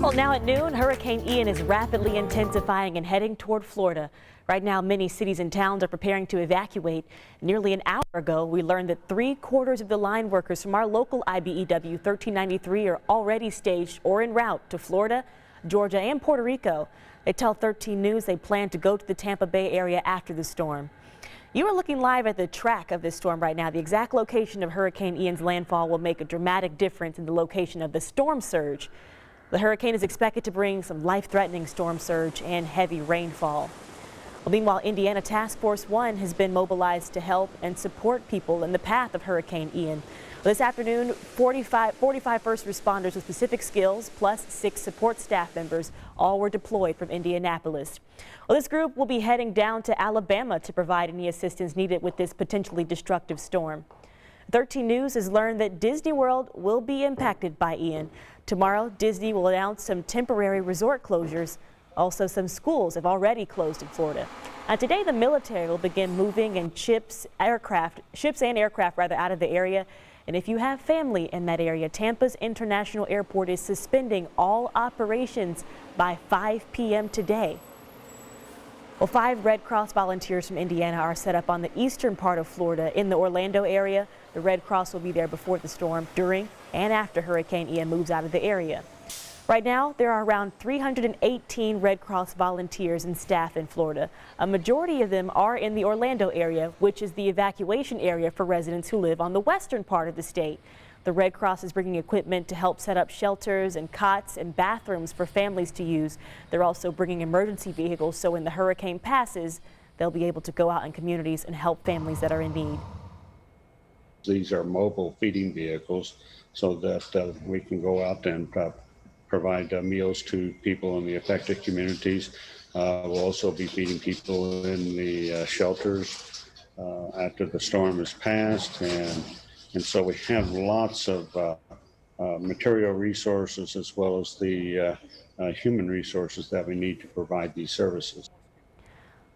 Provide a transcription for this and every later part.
Well, now at noon, Hurricane Ian is rapidly intensifying and heading toward Florida. Right now, many cities and towns are preparing to evacuate. Nearly an hour ago, we learned that 3/4 of the line workers from our local IBEW 1393 are already staged or en route to Florida, Georgia, and Puerto Rico. They tell 13 News they plan to go to the Tampa Bay area after the storm. You are looking live at the track of this storm right now. The exact location of Hurricane Ian's landfall will make a dramatic difference in the location of the storm surge. The hurricane is expected to bring some life-threatening storm surge and heavy rainfall. Well, meanwhile, Indiana Task Force 1 has been mobilized to help and support people in the path of Hurricane Ian. This afternoon, 45 first responders with specific skills plus 6 support staff members all were deployed from Indianapolis. Well, this group will be heading down to Alabama to provide any assistance needed with this potentially destructive storm. 13 News has learned that Disney World will be impacted by Ian. Tomorrow, Disney will announce some temporary resort closures. Also, some schools have already closed in Florida. Today, the military will begin moving and ships and aircraft out of the area. And if you have family in that area, Tampa's International Airport is suspending all operations by 5 p.m. today. Well, 5 Red Cross volunteers from Indiana are set up on the eastern part of Florida in the Orlando area. The Red Cross will be there before the storm, during, and after Hurricane Ian moves out of the area. Right now, there are around 318 Red Cross volunteers and staff in Florida. A majority of them are in the Orlando area, which is the evacuation area for residents who live on the western part of the state. The Red Cross is bringing equipment to help set up shelters and cots and bathrooms for families to use. They're also bringing emergency vehicles, so when the hurricane passes, they'll be able to go out in communities and help families that are in need. These are mobile feeding vehicles so that we can go out and provide meals to people in the affected communities. We'll also be feeding people in the shelters after the storm has passed. And so we have lots of material resources as well as the human resources that we need to provide these services.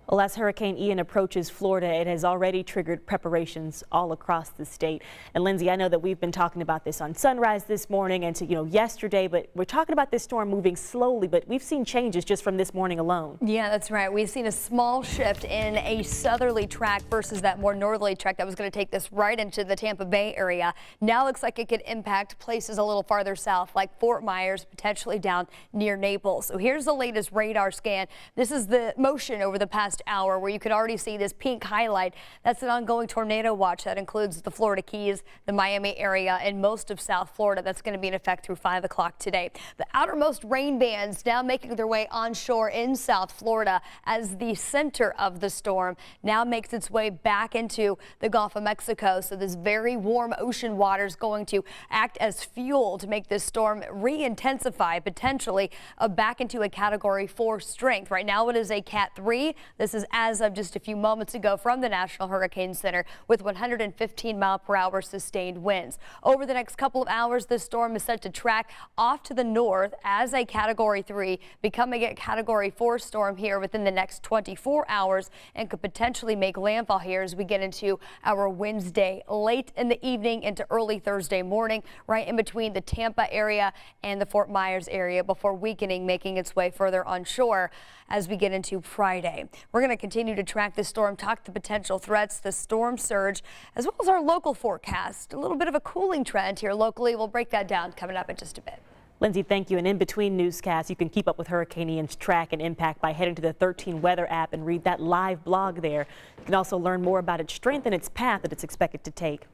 Well, as Hurricane Ian approaches Florida, it has already triggered preparations all across the state. And Lindsay, I know that we've been talking about this on Sunrise this morning and yesterday, but we're talking about this storm moving slowly, but we've seen changes just from this morning alone. Yeah, that's right. We've seen a small shift in a southerly track versus that more northerly track that was going to take this right into the Tampa Bay area. Now looks like it could impact places a little farther south, like Fort Myers, potentially down near Naples. So here's the latest radar scan. This is the motion over the past hour where you could already see this pink highlight. That's an ongoing tornado watch that includes the Florida Keys, the Miami area, and most of South Florida. That's going to be in effect through 5 o'clock today. The outermost rain bands now making their way onshore in South Florida as the center of the storm now makes its way back into the Gulf of Mexico. So this very warm ocean water is going to act as fuel to make this storm re-intensify, potentially back into a Category 4 strength. Right now it is a Cat 3. This is as of just a few moments ago from the National Hurricane Center with 115-mile-per-hour sustained winds. Over the next couple of hours, this storm is set to track off to the north as a Category 3, becoming a Category 4 storm here within the next 24 hours and could potentially make landfall here as we get into our Wednesday late in the evening into early Thursday morning, right in between the Tampa area and the Fort Myers area before weakening, making its way further onshore as we get into Friday. We're going to continue to track this storm, talk the potential threats, the storm surge, as well as our local forecast. A little bit of a cooling trend here locally. We'll break that down coming up in just a bit. Lindsay, thank you. And in between newscasts, you can keep up with Hurricane Ian's track and impact by heading to the 13 Weather app and read that live blog there. You can also learn more about its strength and its path that it's expected to take.